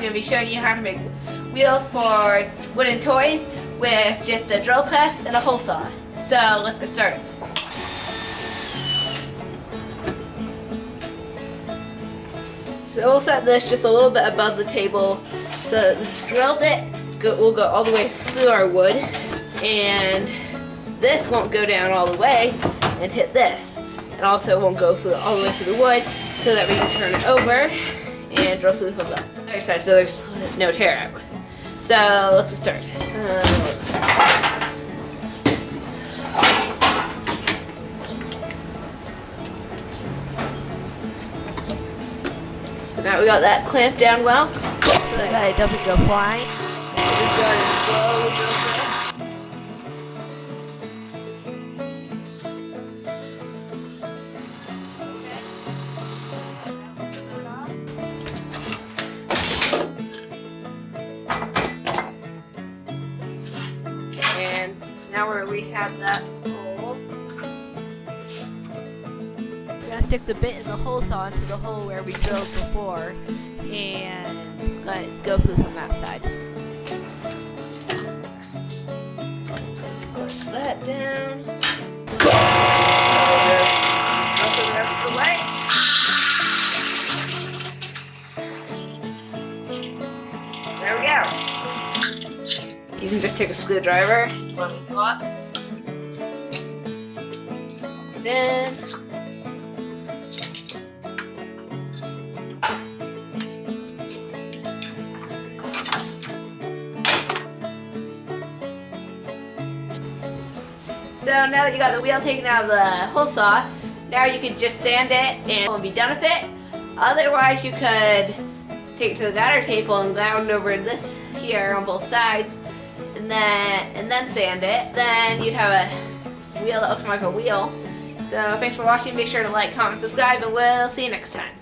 going to be showing you how to make wheels for wooden toys with just a drill press and a hole saw. So let's get started. So we'll set this just a little bit above the table. So the drill bit will go all the way through our wood, and this won't go down all the way and hit this. And also won't go through all the way through the wood, so that we can turn it over and drill through from the other side so there's no tear out. So let's get started. So now we got that clamped down well, so that it doesn't go flying. Just go ahead and slowly drill through. And now where we have that hole, we're gonna stick the bit in the hole saw into the hole where we drilled before and let it go through from that side. Just click that down. Go the rest of the way. There we go. You can just take a screwdriver, one of these slots, then so now that you got the wheel taken out of the hole saw, now you can just sand it and it'll be done with it. Otherwise, you could take it to the ladder table and ground over this here on both sides, and then sand it. Then you'd have a wheel that looks like a wheel. So thanks for watching. Make sure to like, comment, subscribe, and we'll see you next time.